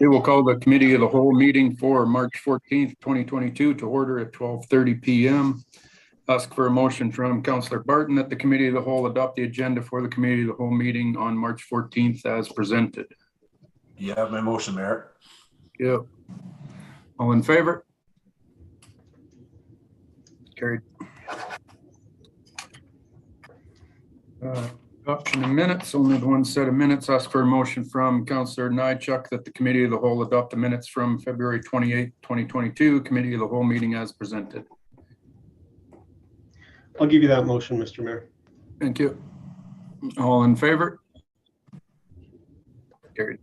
We will call the committee of the whole meeting for March 14th, 2022 to order at 12:30 p.m. Ask for a motion from Councillor Barton that the committee of the whole adopt the agenda for the committee of the whole meeting on March 14th as presented. You have my motion, Mayor. Yep. All in favor? Carried. Adoption of minutes, only the one set of minutes. Ask for a motion from Councillor Nychuk that the committee of the whole adopt the minutes from February 28, 2022, committee of the whole meeting as presented. I'll give you that motion, Mr. Mayor. Thank you. All in favor? Carried.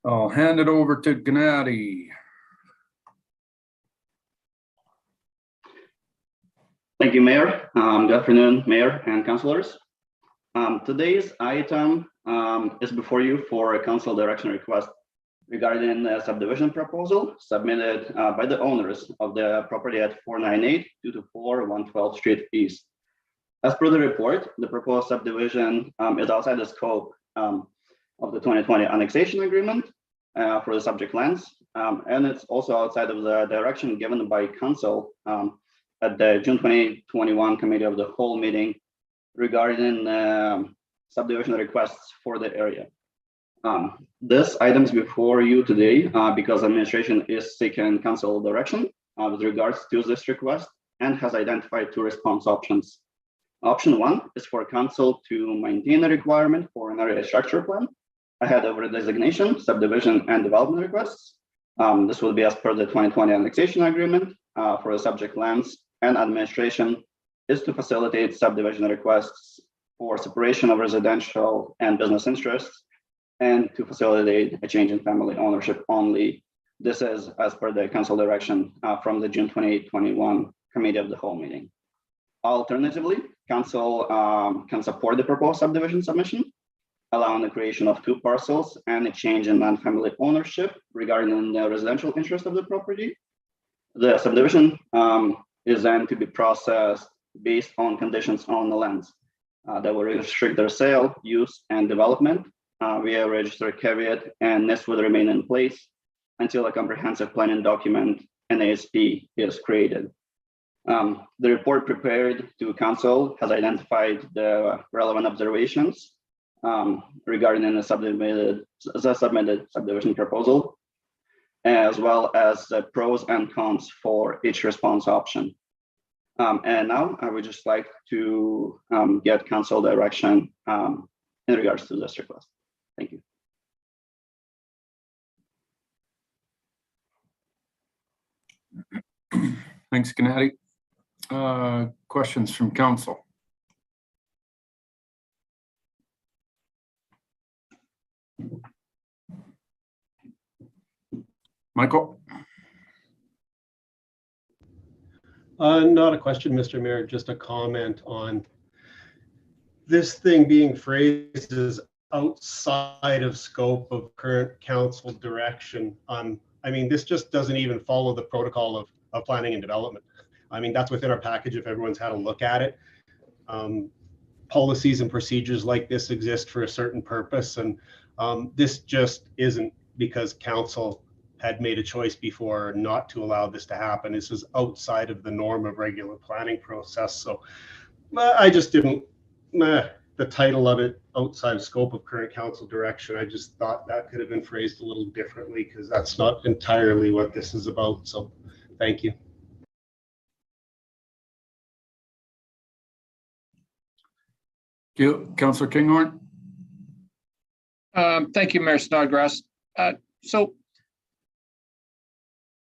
I'll hand it over to Gennady. Thank you, Mayor. Good afternoon, Mayor and councilors. Today's item is before you for a council direction request regarding the subdivision proposal submitted by the owners of the property at 498 224 112th Street East. As per the report, the proposed subdivision is outside the scope of the 2020 annexation agreement for the subject lands, and it's also outside of the direction given by council at the June 2021 committee of the whole meeting regarding subdivision requests for the area. This item is before you today because administration is seeking council direction with regards to this request and has identified two response options. Option one is for council to maintain a requirement for an area structure plan ahead of redesignation, subdivision, and development requests. This will be as per the 2020 annexation agreement for the subject lands, and administration is to facilitate subdivision requests for separation of residential and business interests and to facilitate a change in family ownership only. This is as per the council direction from the June 2021 committee of the whole meeting. Alternatively, council can support the proposed subdivision submission, allowing the creation of two parcels and a change in non-family ownership regarding the residential interest of the property. The subdivision is then to be processed based on conditions on the lands that will restrict their sale, use, and development via registered caveat, and this will remain in place until a comprehensive planning document, an ASP, is created. The report prepared to council has identified the relevant observations regarding the submitted subdivision proposal, as well as the pros and cons for each response option. And now I would just like to get council direction in regards to this request. Thank you. Thanks, Gennady. Questions from council? Michael? Not a question, Mr. Mayor, just a comment on this thing being phrased as outside of scope of current council direction. I mean, this just doesn't even follow the protocol of planning and development. I mean, that's within our package if everyone's had a look at it. Policies and procedures like this exist for a certain purpose, and this just isn't because council had made a choice before not to allow this to happen. This is outside of the norm of regular planning process. So I just didn't, the title of it, outside scope of current council direction, I just thought that could have been phrased a little differently because that's not entirely what this is about. So thank you. Councillor Kinghorn? Thank you, Mayor Snodgrass. So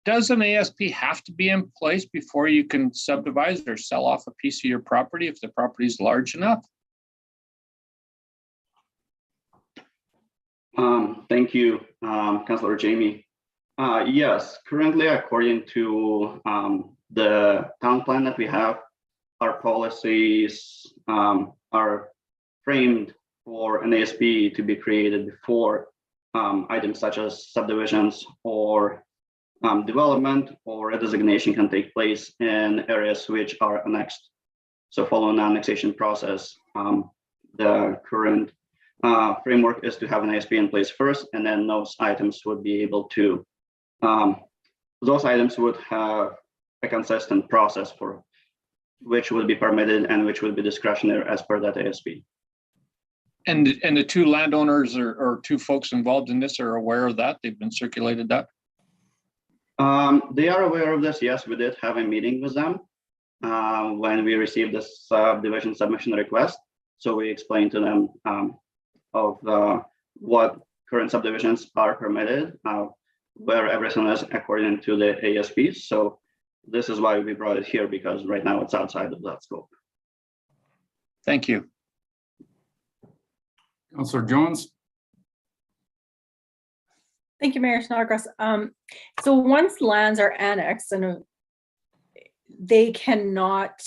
does an ASP have to be in place before you can subdivide or sell off a piece of your property if the property is large enough? Thank you, Councillor Jamie. Yes, currently, according to the town plan that we have, our policies are framed for an ASP to be created before items such as subdivisions or development or a designation can take place in areas which are annexed. So following the annexation process, the current framework is to have an ASP in place first, and then those items would be able to, those items would have a consistent process for which would be permitted and which would be discretionary as per that ASP. And the two landowners or two folks involved in this are aware of that? They've been circulated that? They are aware of this. Yes, we did have a meeting with them when we received this subdivision submission request. So we explained to them of what current subdivisions are permitted, where everything is according to the ASP. So this is why we brought it here, because right now it's outside of that scope. Thank you. Councillor Jones? Thank you, Mayor Snodgrass. So once lands are annexed and they cannot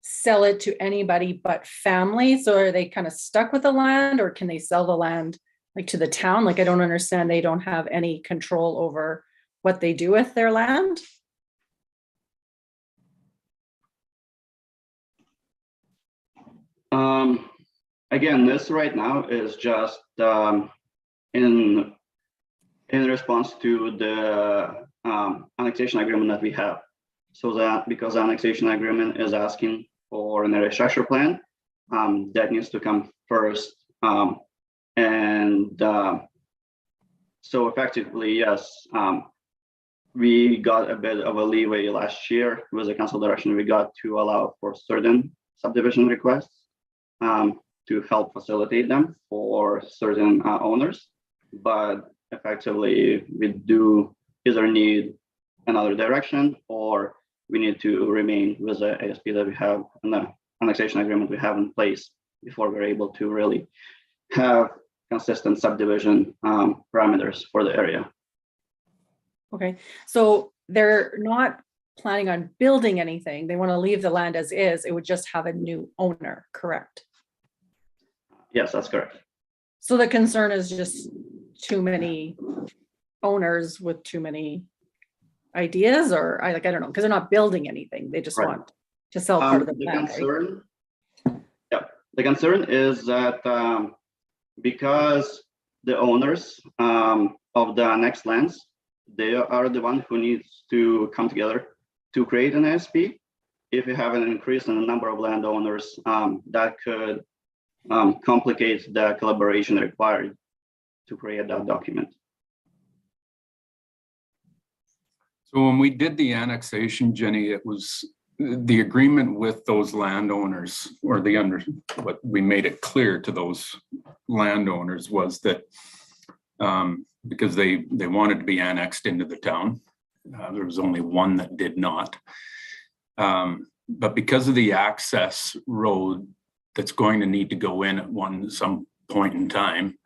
sell it to anybody but family, so are they kind of stuck with the land, or can they sell the land like to the town? Like, I don't understand. They don't have any control over what they do with their land. Again, this right now is just in response to the annexation agreement that we have. So that because the annexation agreement is asking for an area structure plan, that needs to come first. So effectively, yes, we got a bit of a leeway last year with the council direction we got to allow for certain subdivision requests to help facilitate them for certain owners. But effectively, we do either need another direction, or we need to remain with the ASP that we have and the annexation agreement we have in place before we're able to really have consistent subdivision parameters for the area. Okay, so they're not planning on building anything. They want to leave the land as is. It would just have a new owner, correct? Yes, that's correct. So the concern is just too many owners with too many ideas, or I don't know, because they're not building anything. They just Right. want to sell part of the The land. Right? concern, yeah, the concern is that because the owners of the next lands, they are the one who needs to come together to create an ASP. If you have an increase in the number of landowners, that could complicate the collaboration required to create that document. So when we did the annexation, Jenny, it was the agreement with those landowners, or what we made it clear to those landowners was that because they wanted to be annexed into the town, there was only one that did not. But because of the access road that's going to need to go in at some point in time,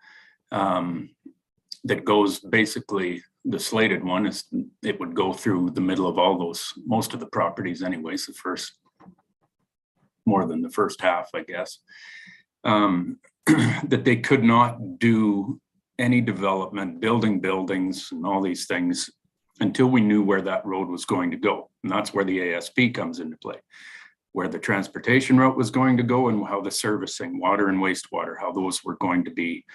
that goes basically, the slated one is, it would go through the middle of all those, most of the properties anyways, more than the first half, I guess, that they could not do any development, building buildings and all these things until we knew where that road was going to go. And that's where the ASP comes into play, where the transportation route was going to go and how the servicing, water and wastewater, how those were going to be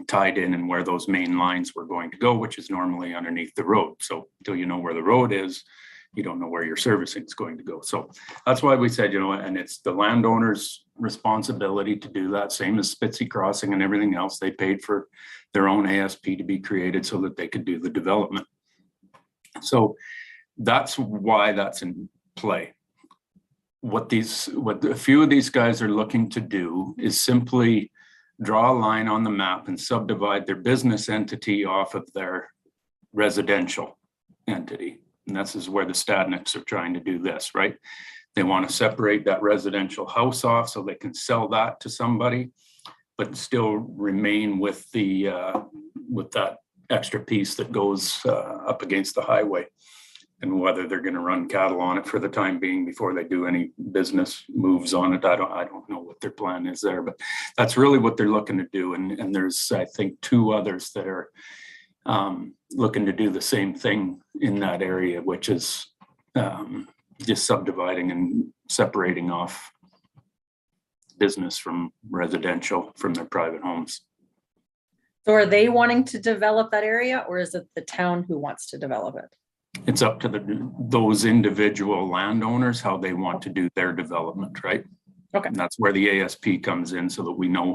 tied in, and where those main lines were going to go, which is normally underneath the road. So until you know where the road is, you don't know where your servicing is going to go. So that's why we said, and it's the landowner's responsibility to do that, same as Spitzy Crossing and everything else. They paid for their own ASP to be created so that they could do the development. So that's why that's in play. What a few of these guys are looking to do is simply draw a line on the map and subdivide their business entity off of their residential entity. And this is where the Stadniks are trying to do this, right? They want to separate that residential house off so they can sell that to somebody, but still remain with with that extra piece that goes up against the highway. And whether they're going to run cattle on it for the time being before they do any business moves on it, I don't know what their plan is there, but that's really what they're looking to do. And there's, I think, two others that are looking to do the same thing in that area, which is just subdividing and separating off business from residential, from their private homes. So are they wanting to develop that area, or is it the town who wants to develop it? It's up to those individual landowners, how they want to do their development, right? Okay. And that's where the ASP comes in, so that we know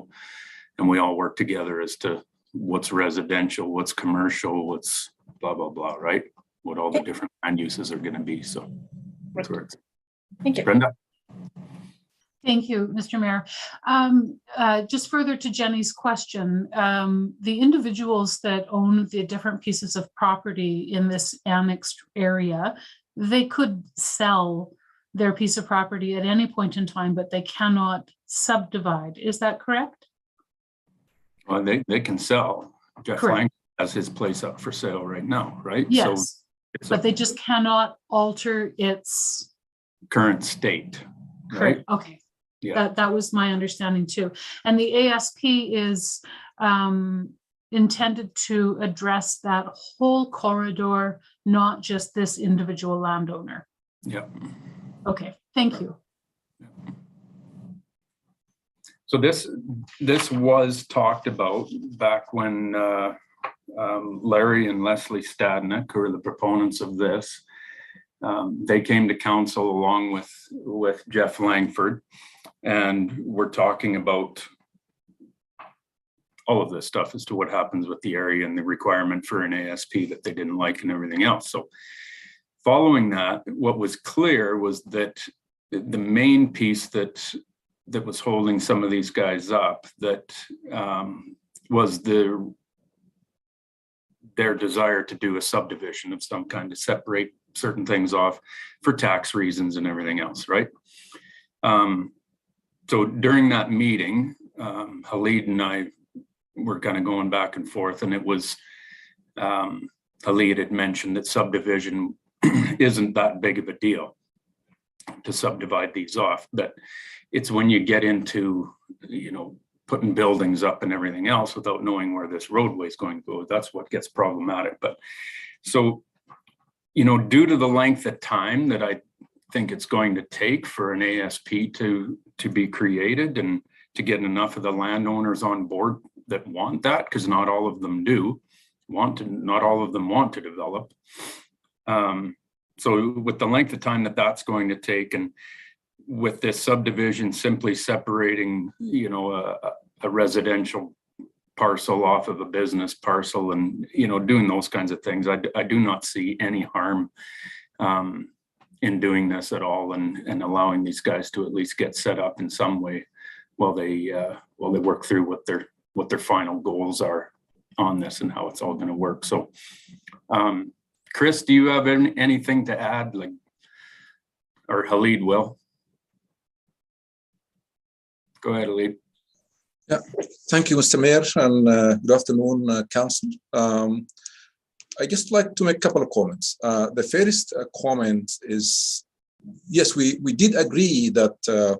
and we all work together as to what's residential, what's commercial, what's blah, blah, blah, right? What all the different land uses are gonna be, so. That's where it's. Thank you. Brenda? Thank you, Mr. Mayor. Just further to Jenny's question, the individuals that own the different pieces of property in this annexed area, they could sell their piece of property at any point in time, but they cannot subdivide. Is that correct? Well, they can sell. Jeff Correct. Lang has his place up for sale right now, right? So Yes, it's but a they just cannot alter its current state, right? correct. Okay. Yeah. That was my understanding too. And the ASP is intended to address that whole corridor, not just this individual landowner. Yeah. Okay, thank you. So this was talked about back when Larry and Leslie Stadnick, who are the proponents of this, they came to council along with Jeff Langford, and we're talking about all of this stuff as to what happens with the area and the requirement for an ASP that they didn't like and everything else. So following that, what was clear was that the main piece that was holding some of these guys up, that was their desire to do a subdivision of some kind, to separate certain things off for tax reasons and everything else, right? So during that meeting, Halid and I were kind of going back and forth, and it was, Halid had mentioned that subdivision isn't that big of a deal to subdivide these off, that it's when you get into, putting buildings up and everything else without knowing where this roadway is going to go, that's what gets problematic. But so, due to the length of time that I think it's going to take for an ASP to be created and to get enough of the landowners on board that want that, because not all of them not all of them want to develop. So with the length of time that that's going to take, and with this subdivision simply separating, a residential parcel off of a business parcel and, doing those kinds of things, I do not see any harm in doing this at all, and allowing these guys to at least get set up in some way while they work through what their final goals are on this and how it's all going to work. So, Chris, do you have anything to add, or Halid will? Go ahead, Halid. Yeah, thank you, Mr. Mayor, and good afternoon, Council. I just like to make a couple of comments. The first comment is, yes, we did agree that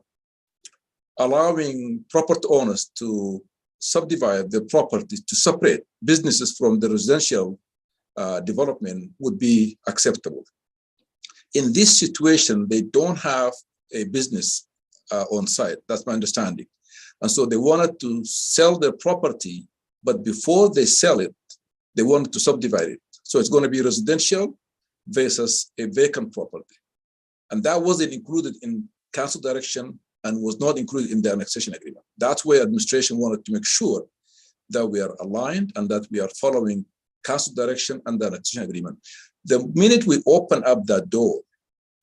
allowing property owners to subdivide the property to separate businesses from the residential development would be acceptable. In this situation, they don't have a business on site. That's my understanding. And so they wanted to sell their property, but before they sell it, they wanted to subdivide it. So it's going to be residential versus a vacant property. And that wasn't included in council direction and was not included in the annexation agreement. That's where administration wanted to make sure that we are aligned and that we are following council direction and the annexation agreement. The minute we open up that door,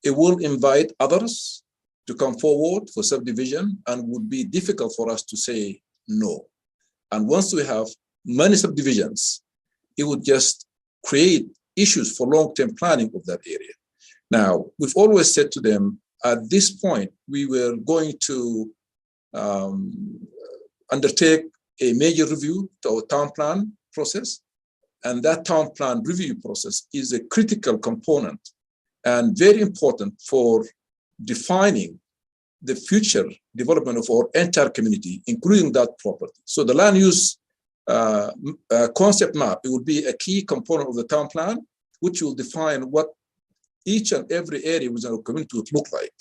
it will invite others to come forward for subdivision, and would be difficult for us to say no. And once we have many subdivisions, it would just create issues for long-term planning of that area. Now, we've always said to them, at this point, we were going to undertake a major review to our town plan process. And that town plan review process is a critical component and very important for defining the future development of our entire community, including that property. So the land use concept map, it will be a key component of the town plan, which will define what each and every area within our community would look like.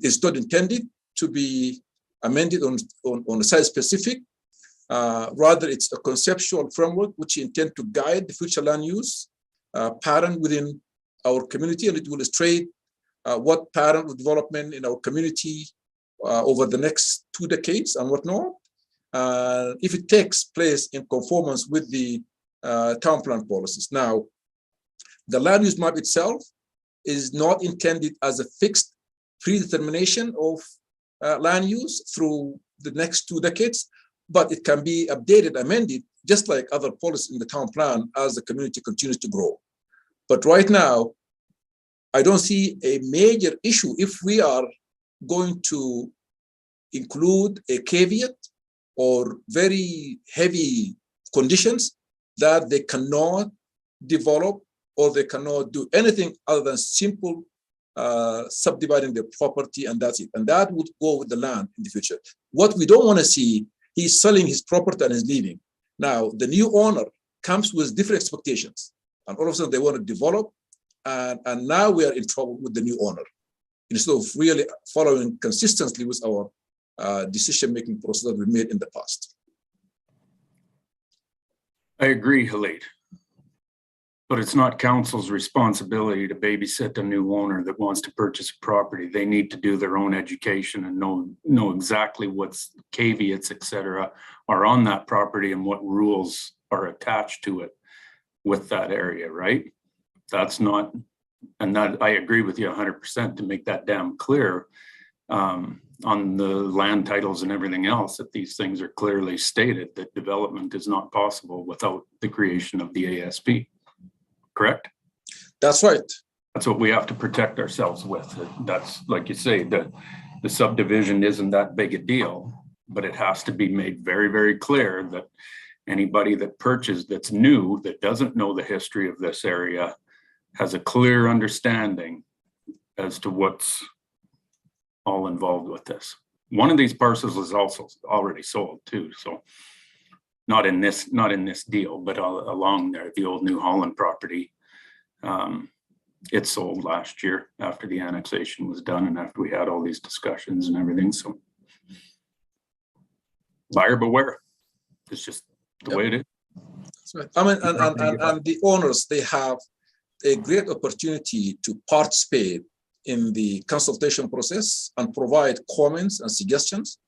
It's not intended to be amended on a site specific. Rather, it's a conceptual framework which intend to guide the future land use pattern within our community, and it will illustrate what pattern of development in our community over the next 2 decades and whatnot. If it takes place in conformance with the town plan policies. Now, the land use map itself is not intended as a fixed predetermination of land use through the next 2 decades, but it can be updated, amended, just like other policies in the town plan as the community continues to grow. But right now, I don't see a major issue if we are going to include a caveat or very heavy conditions that they cannot develop or they cannot do anything other than simple subdividing their property, and that's it. And that would go with the land in the future. What we don't want to see, he's selling his property and is leaving. Now, the new owner comes with different expectations, and all of a sudden they want to develop, and now we are in trouble with the new owner, instead of really following consistently with our decision-making process that we made in the past. I agree, Khalid. But it's not council's responsibility to babysit a new owner that wants to purchase a property. They need to do their own education and know exactly what's caveats, et cetera, are on that property and what rules are attached to it with that area, right? That's not, and that I agree with you 100% to make that damn clear on the land titles and everything else, that these things are clearly stated, that development is not possible without the creation of the ASP. Correct? That's right. That's what we have to protect ourselves with. That's, like you say, the subdivision isn't that big a deal, but it has to be made very, very clear that anybody that purchased that's new, that doesn't know the history of this area, has a clear understanding as to what's all involved with this. One of these parcels is also already sold too, so not in this deal, but along there, the old New Holland property. It sold last year after the annexation was done and after we had all these discussions and everything. So buyer beware. It's just the way it is. That's right. I mean, and the owners, they have a great opportunity to participate in the consultation process and provide comments and suggestions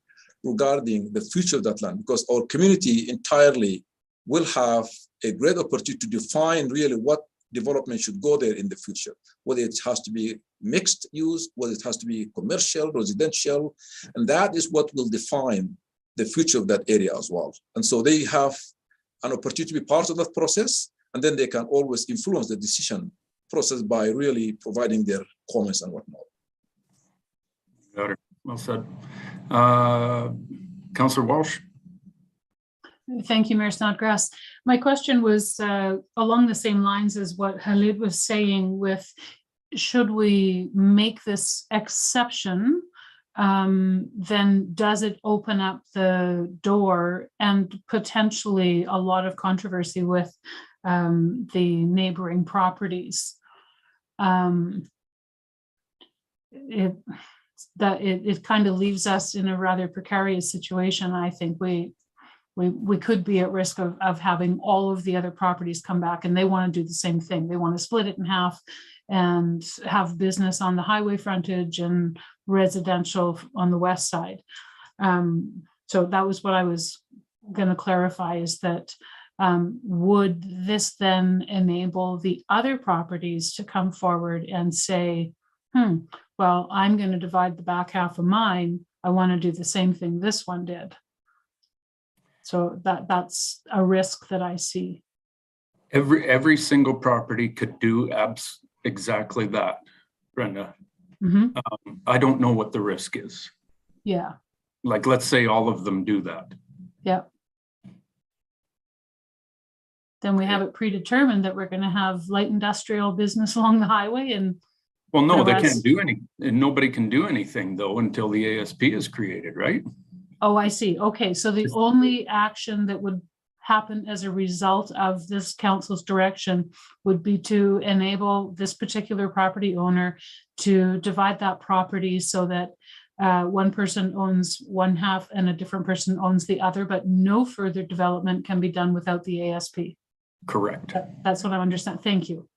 regarding the future of that land, because our community entirely will have a great opportunity to define really what development should go there in the future, whether it has to be mixed use, whether it has to be commercial, residential, and that is what will define the future of that area as well. And so they have an opportunity to be part of that process, and then they can always influence the decision process by really providing their comments and whatnot. Got it. Well said. Councillor Walsh. Thank you, Mayor Snodgrass. My question was along the same lines as what Khalid was saying with, should we make this exception, then does it open up the door and potentially a lot of controversy with the neighboring properties? It kind of leaves us in a rather precarious situation. I think we could be at risk of having all of the other properties come back and they want to do the same thing. They want to split it in half and have business on the highway frontage and residential on the west side. So that was what I was going to clarify, is that would this then enable the other properties to come forward and say, well, I'm going to divide the back half of mine. I want to do the same thing this one did. So that's a risk that I see. Every single property could do exactly that, Brenda. Mm-hmm. I don't know what the risk is. Yeah. Like, let's say all of them do that. Yeah. Then we have it predetermined that we're going to have light industrial business along the highway, and well, no, they can't do any, and nobody can do anything though until the ASP is created, right? Oh, I see. Okay, so the only action that would happen as a result of this council's direction would be to enable this particular property owner to divide that property so that one person owns one half and a different person owns the other, but no further development can be done without the ASP. Correct. That's what I understand. Thank you.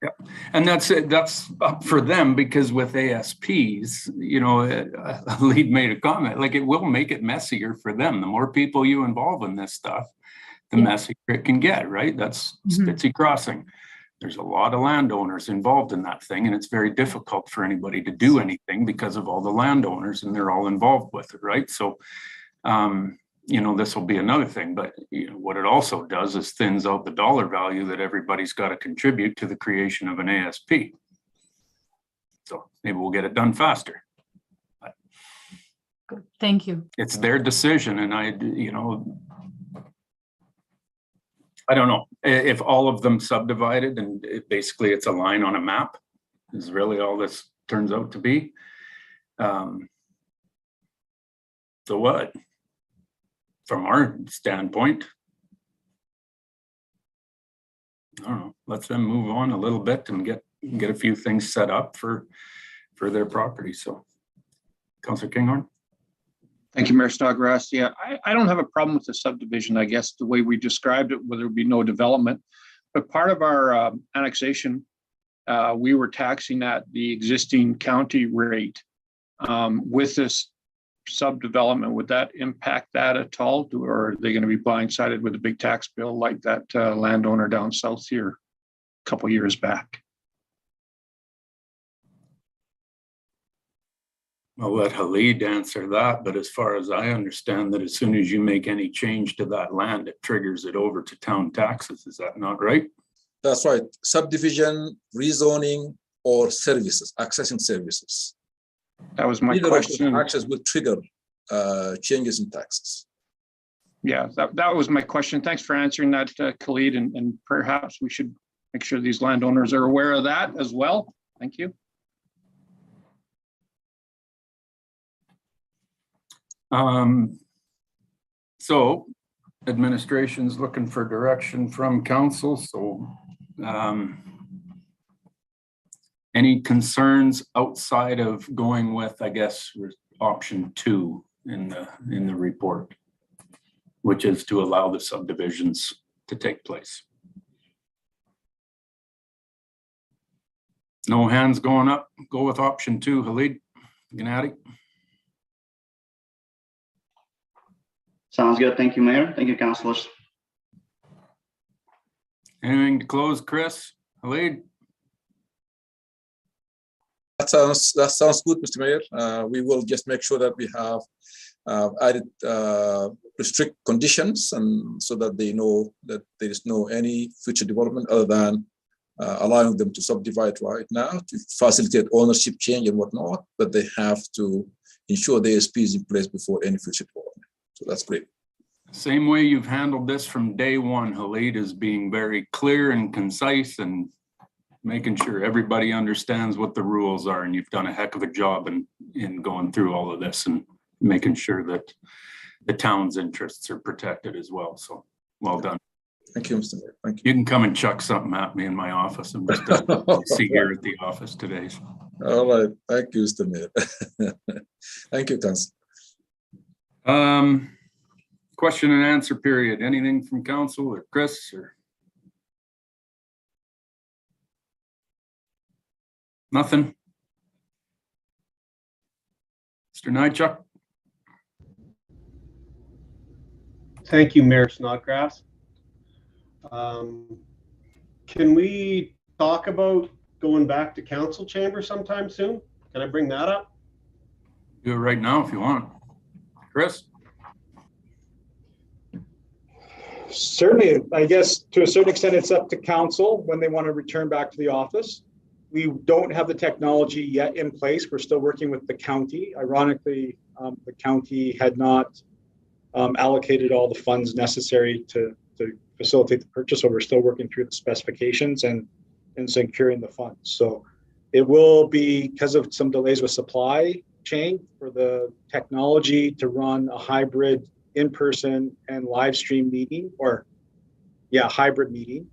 And that's it. That's up for them, because with ASPs, you know, Lead made a comment, like, it will make it messier for them. The more people you involve in this stuff, the messier it can get, right? That's Spitzy Crossing. There's a lot of landowners involved in that thing, and it's very difficult for anybody to do anything because of all the landowners, and they're all involved with it, right? So, you know, this will be another thing, but you know, what it also does is thins out the dollar value that everybody's got to contribute to the creation of an ASP. So maybe we'll get it done faster. But Good. Thank you. it's their decision, and you know, I don't know if all of them subdivided and basically it's a line on a map is really all this turns out to be. So what? From our standpoint, I don't know, let's them move on a little bit and get a few things set up for their property. So, Councillor Kinghorn. Thank you, Mayor Snodgrass. Yeah, I don't have a problem with the subdivision, I guess, the way we described it, where there would be no development. But part of our annexation, we were taxing at the existing county rate. With this subdevelopment, would that impact that at all? Or are they going to be blindsided with a big tax bill like that landowner down south here a couple years back? I'll let Halid answer that, but as far as I understand that as soon as you make any change to that land, it triggers it over to town taxes. Is that not right? That's right. Subdivision, rezoning, or services, accessing services. That was my Either of those question. actions will trigger changes in taxes. Yeah, that was my question. Thanks for answering that, Khalid, and perhaps we should make sure these landowners are aware of that as well. Thank you. So administration's looking for direction from council. So any concerns outside of going with, I guess, option 2 in the report, which is to allow the subdivisions to take place? No hands going up. Go with option 2. Halid Gennady. Sounds good. Thank you, Mayor. Thank you, councilors. Anything to close, Chris? Halid? That sounds good, Mr. Mayor. We will just make sure that we have added strict conditions, and so that they know that there is no any future development other than allowing them to subdivide right now to facilitate ownership change and whatnot, but they have to ensure the ASP is in place before any future development. So that's great. Same way you've handled this from day one, Halid, is being very clear and concise and making sure everybody understands what the rules are. And you've done a heck of a job in going through all of this and making sure that the town's interests are protected as well. So well done. Thank you, Mr. Mayor. Thank you. You can come and chuck something at me in my office. I'm just see here at the office today. All right. Thank you, Mr. Mayor. Thank you, Council. Question and answer period. Anything from council or Chris or? Nothing. Mr. Nychuk. Thank you, Mayor Snodgrass. Can we talk about going back to council chamber sometime soon? Can I bring that up? Do it right now if you want. Chris? Certainly, I guess to a certain extent, it's up to council when they want to return back to the office. We don't have the technology yet in place. We're still working with the county. Ironically, the county had not allocated all the funds necessary to facilitate the purchase, so we're still working through the specifications and securing the funds. So it will be, because of some delays with supply chain, for the technology to run a hybrid in-person and live stream meeting, or hybrid meeting.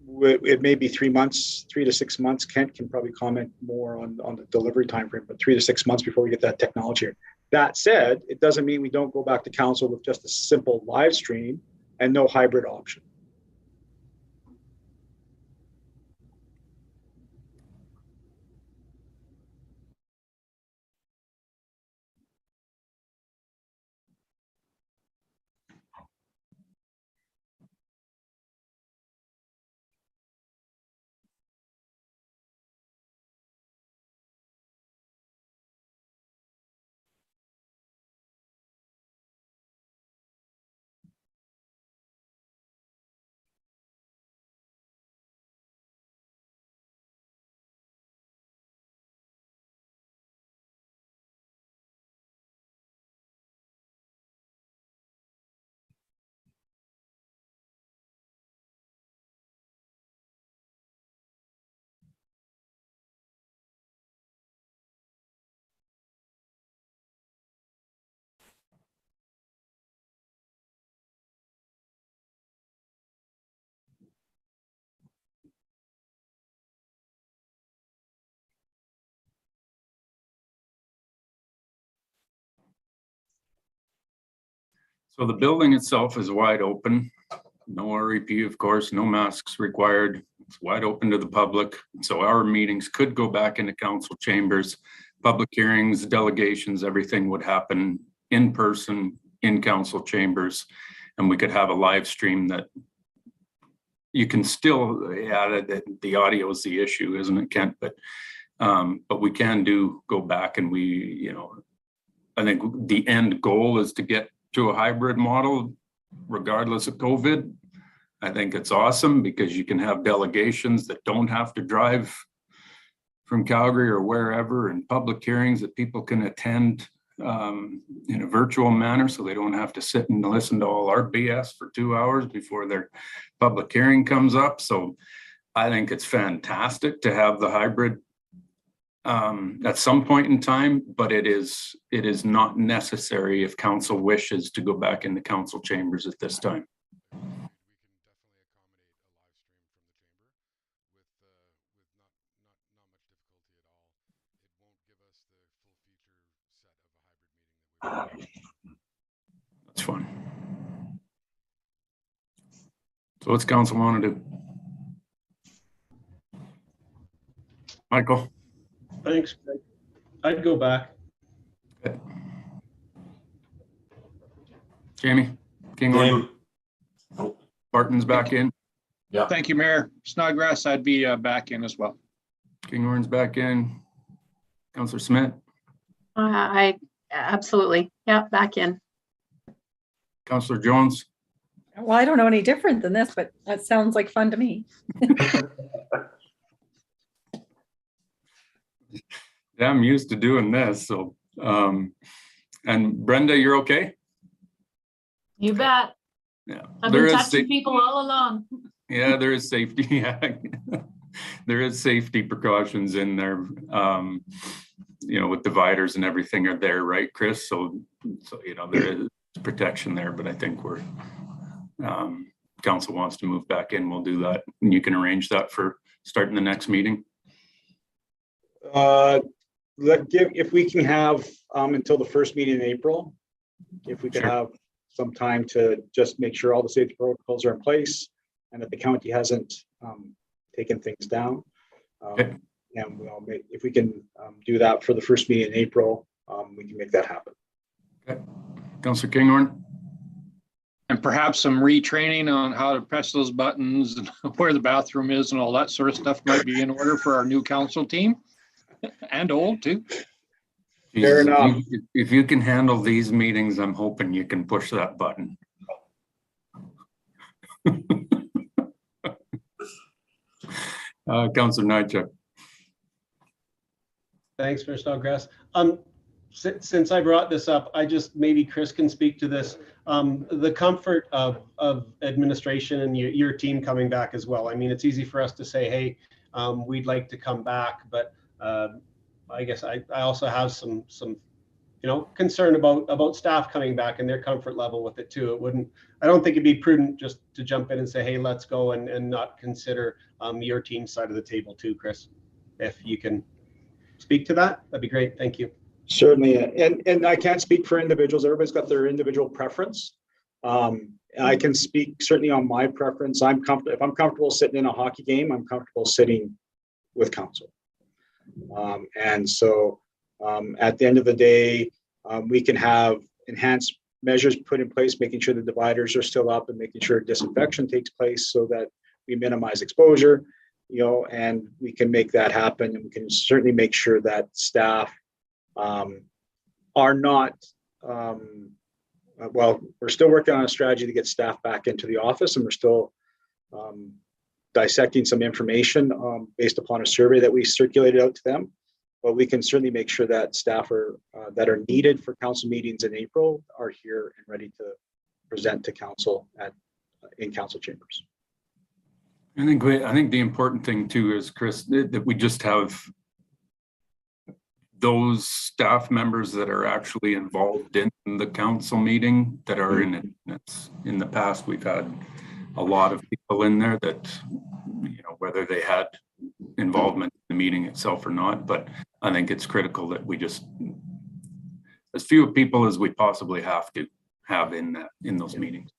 It may be 3 months, 3 to 6 months. Kent can probably comment more on the delivery timeframe, but 3 to 6 months before we get that technology here. That said, it doesn't mean we don't go back to council with just a simple live stream and no hybrid option. So the building itself is wide open. No REP, of course, no masks required. It's wide open to the public. So our meetings could go back into council chambers, public hearings, delegations, everything would happen in person in council chambers. And we could have a live stream that you can still, yeah, the audio is the issue, isn't it, Kent? But we can go back and I think the end goal is to get to a hybrid model regardless of COVID. I think it's awesome because you can have delegations that don't have to drive from Calgary or wherever, and public hearings that people can attend in a virtual manner, so they don't have to sit and listen to all our BS for 2 hours before their public hearing comes up. So I think it's fantastic to have the hybrid at some point in time, but it is not necessary if council wishes to go back into council chambers at this time. That's fine. So what's council want to do? Michael? Thanks, Greg. I'd go back. Okay. Jamie? Kinghorn? Barton's back in? Yeah. Thank you, Mayor. Snodgrass, I'd be back in as well. Kinghorn's back in. Councillor Smith? I absolutely, yeah, back in. Councillor Jones? Well, I don't know any different than this, but that sounds like fun to me. Yeah, I'm used to doing this, so, and Brenda, you're okay? You bet. Yeah. I've There been is touching people all along. Yeah, there is safety. Yeah. There is safety precautions in there. With dividers and everything are there, right, Chris? So there is protection there, but I think council wants to move back in, we'll do that. And you can arrange that for starting the next meeting. If we can have until the first meeting in April, if we can have some time to just make sure all the safety protocols are in place and that the county hasn't taken things down. Okay. And if we can do that for the first meeting in April, we can make that happen. Okay. Councillor Kinghorn? And perhaps some retraining on how to press those buttons and where the bathroom is and all that sort of stuff might be in order for our new council team and old too. Fair enough. If you can handle these meetings, I'm hoping you can push that button. Councillor Nychuk. Thanks, Mr. Snodgrass. Since I brought this up, maybe Chris can speak to this. The comfort of administration and your team coming back as well. I mean, it's easy for us to say, hey, we'd like to come back, but I guess I also have some concern about staff coming back and their comfort level with it too. I don't think it'd be prudent just to jump in and say, hey, let's go and not consider your team's side of the table too, Chris. If you can speak to that, that'd be great. Thank you. Certainly, and I can't speak for individuals. Everybody's got their individual preference. I can speak certainly on my preference. If I'm comfortable sitting in a hockey game, I'm comfortable sitting with council. And so at the end of the day, we can have enhanced measures put in place, making sure the dividers are still up and making sure disinfection takes place so that we minimize exposure, and we can make that happen. And we can certainly make sure that staff are not, we're still working on a strategy to get staff back into the office, and we're still dissecting some information based upon a survey that we circulated out to them. But we can certainly make sure that staff that are needed for council meetings in April are here and ready to present to council in council chambers. I think the important thing too is, Chris, that we just have those staff members that are actually involved in the council meeting that are in it. In the past, we've had a lot of people in there that, whether they had involvement in the meeting itself or not, but I think it's critical that we just, as few people as we possibly have to have in those meetings.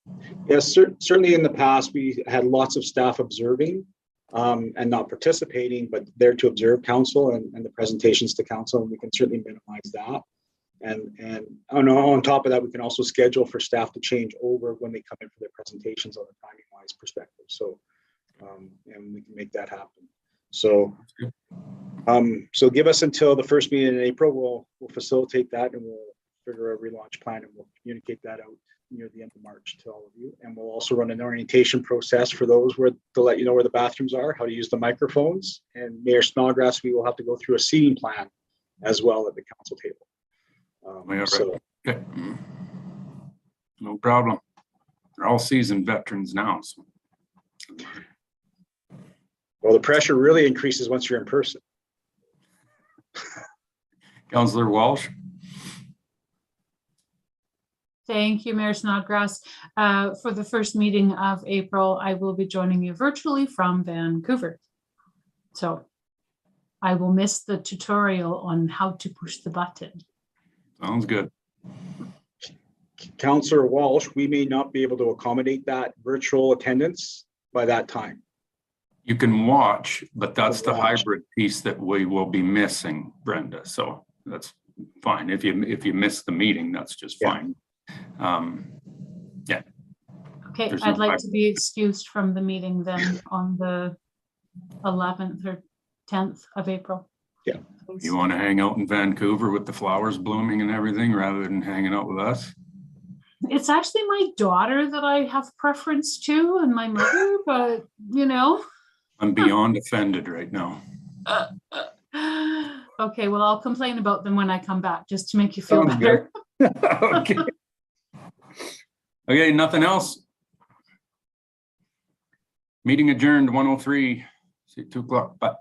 Yes, certainly in the past, we had lots of staff observing and not participating, but there to observe council and the presentations to council, and we can certainly minimize that. And on top of that, we can also schedule for staff to change over when they come in for their presentations on a timing-wise perspective. So, and we can make that happen. So, so give us until the first meeting in April. We'll facilitate that, and we'll figure a relaunch plan, and we'll communicate that out near the end of March to all of you. And we'll also run an orientation process for those to let you know where the bathrooms are, how to use the microphones. And Mayor Snodgrass, we will have to go through a seating plan as well at the council table. Okay. No problem. They're all seasoned veterans now. So. Well, the pressure really increases once you're in person. Councillor Walsh. Thank you, Mayor Snodgrass. For the first meeting of April, I will be joining you virtually from Vancouver. So I will miss the tutorial on how to push the button. Sounds good. Councillor Walsh, we may not be able to accommodate that virtual attendance by that time. You can watch, but that's the hybrid piece that we will be missing, Brenda. So that's fine. If you miss the meeting, that's just fine. Yeah. Okay, I'd like to be excused from the meeting then on the 11th or 10th of April. Yeah. Please. You want to hang out in Vancouver with the flowers blooming and everything rather than hanging out with us? It's actually my daughter that I have preference to and my mother, but I'm beyond offended right now. Okay, well, I'll complain about them when I come back just to make you feel Sounds better. Okay. Okay, nothing else? Meeting adjourned 1:03. See you 2 o'clock. Bye.